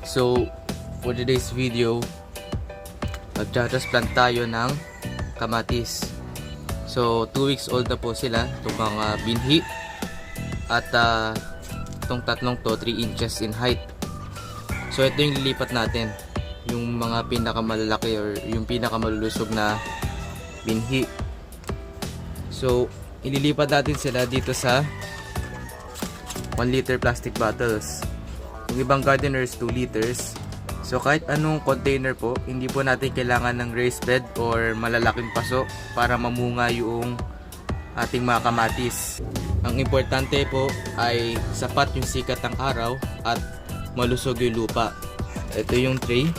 So, for today's video, magta-transplant tayo ng kamatis. So, 2 weeks old na po sila, itong mga binhi. At itong tatlong to, 3 inches in height. So, ito yung lilipat natin. Yung mga pinakamalalaki or yung pinakamalulusog na binhi. So, ililipat natin sila dito sa 1 liter plastic bottles. Yung ibang gardeners 2 liters. So kahit anong container po, hindi po natin kailangan ng raised bed or malalaking paso para mamunga yung ating mga kamatis. Ang importante po ay sapat yung sikat ng araw at malusog yung lupa. Ito yung tray.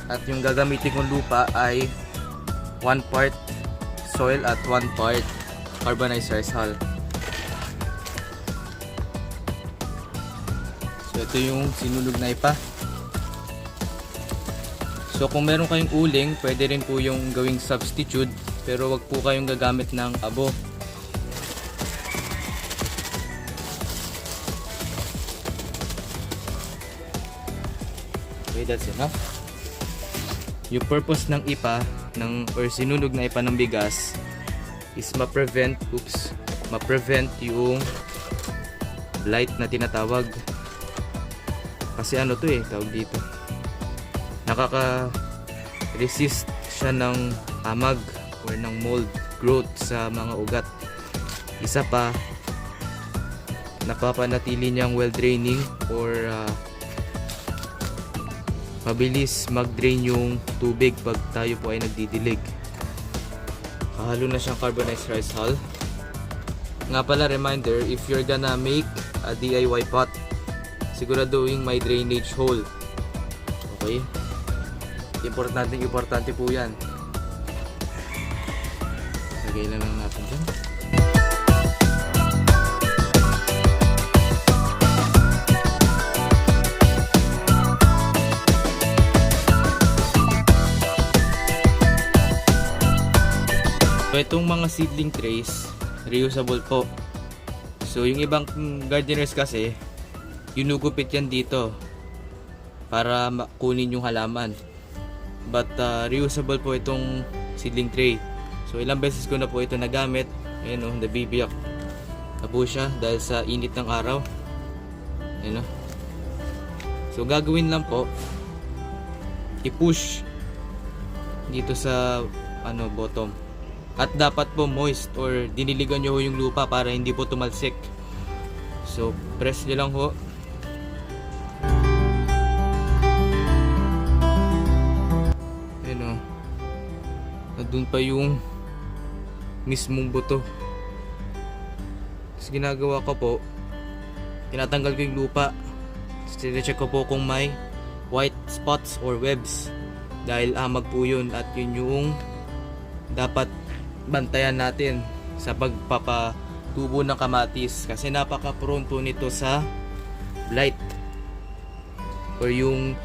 At yung gagamitin kong lupa ay 1 part soil at 1 part carbonized rice hull. So ito yung sinulog na ipa. So kung meron kayong uling, pwede rin po yung gawing substitute, pero wag po kayong gagamit ng abo. Okay, that's enough. Yung purpose ng ipa or sinulog na ipa ng bigas is ma-prevent yung blight na tinatawag. Kasi ano to tawag dito, nakaka-resist siya ng amag or ng mold growth sa mga ugat. Isa pa, napapanatili niyang well draining or mabilis mag-drain yung tubig pag tayo po ay nagdidilig. Halo na siyang carbonized rice hull. Nga pala, reminder, if you're gonna make a DIY pot, siguraduhin may drainage hole. Okay? Importante po yan. Lagay lang natin dyan. So itong mga seedling trays, reusable po. So yung ibang gardeners kasi, ginugupit yan dito para kunin yung halaman. But reusable po itong seedling tray. So ilang beses ko na po ito nagamit. Ayan o, nabibiyak na po siya dahil sa init ng araw. Ayan o. So gagawin lang po, i-push dito sa bottom. At dapat po moist or diniligan nyo yung lupa para hindi po tumalsik. So press nyo lang ho. Doon pa yung mismong buto. Tapos ginagawa ko po, tinatanggal ko yung lupa. Check ko po kung may white spots or webs, dahil amag po yun at yun yung dapat bantayan natin sa pagpapatubo ng kamatis, kasi napaka-prone po nito sa blight or yung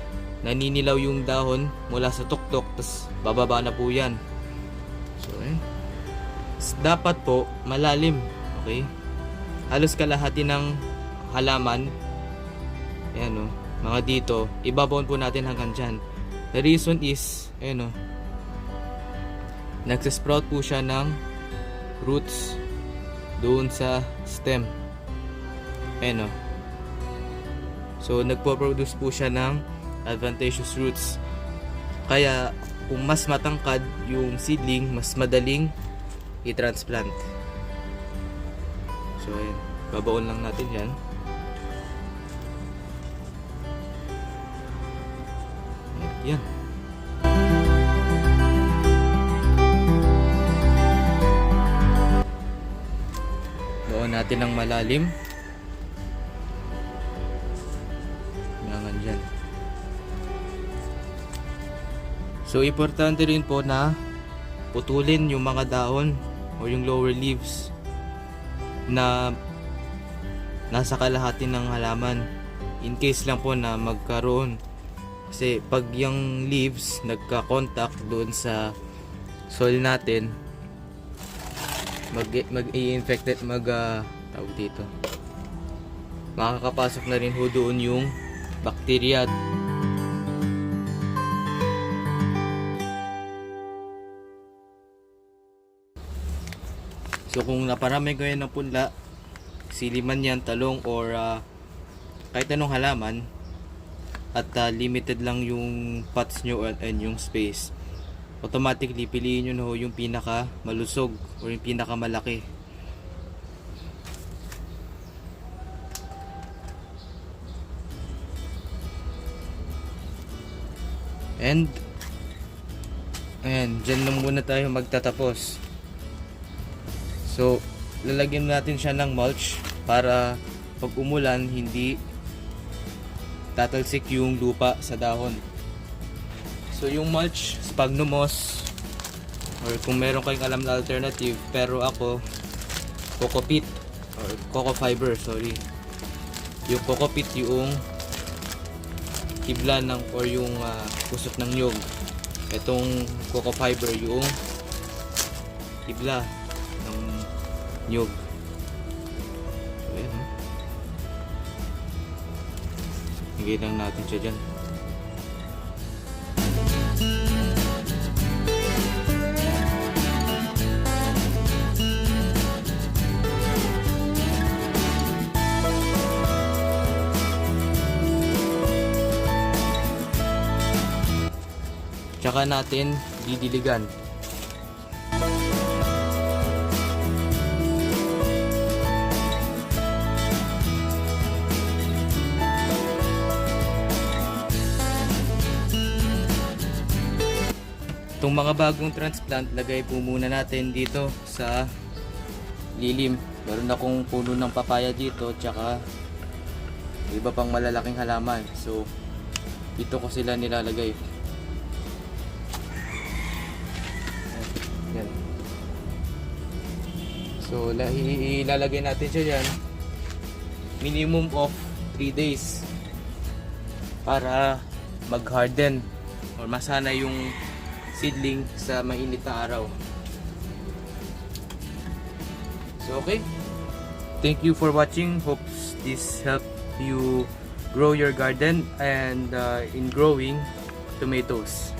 naninilaw yung dahon mula sa tuktok, tapos bababa na po yan. So, dapat po malalim. Okay? Halos kalahati ng halaman, ayan o, mga dito, ibabaon po natin hanggang dyan. The reason is, ayan o, nagsasprout po siya ng roots doon sa stem. Ayan o. So, nagpo-produce po siya ng advantageous roots. Kaya, kung mas matangkad yung seedling, mas madaling i-transplant. So, ayan. Babaon lang natin yan. Yan. Baon natin ng malalim. Yan dyan. So, importante rin po na putulin yung mga dahon o yung lower leaves na nasa kalahati ng halaman, in case lang po na magkaroon. Kasi pag yung leaves nagka-contact doon sa soil natin, mag-i-infected, tawag dito, makakapasok na rin ho doon yung bacteria. So kung naparami kayo ng punla, sili man yan, talong, or kahit anong halaman, at limited lang yung pots nyo and yung space, automatically piliin nyo na ho yung pinaka malusog or yung pinaka malaki. And ayan, dyan lang muna tayo magtatapos. So lalagyan natin siya ng mulch para pag umulan hindi tatalsik yung lupa sa dahon. So yung mulch, sphagnum moss, or kung meron kayong alam na alternative, pero ako coco peat or coco fiber, sorry. Yung coco peat yung kibla ng or yung kusot ng nyog. Itong coco fiber yung kibla ng nyog. So, ayan, higay lang natin siya dyan. Tsaka natin didiligan. Itong mga bagong transplant, lagay po muna natin dito sa lilim. Meron akong puno ng papaya dito, tsaka iba pang malalaking halaman. So dito ko sila nilalagay. Yan. So ilalagay natin siya dyan minimum of 3 days para mag-harden or masana yung seedling sa mainit na araw. So okay, thank you for watching. Hope this helped you grow your garden and in growing tomatoes.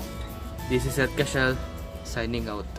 This is Ed Cashel signing out.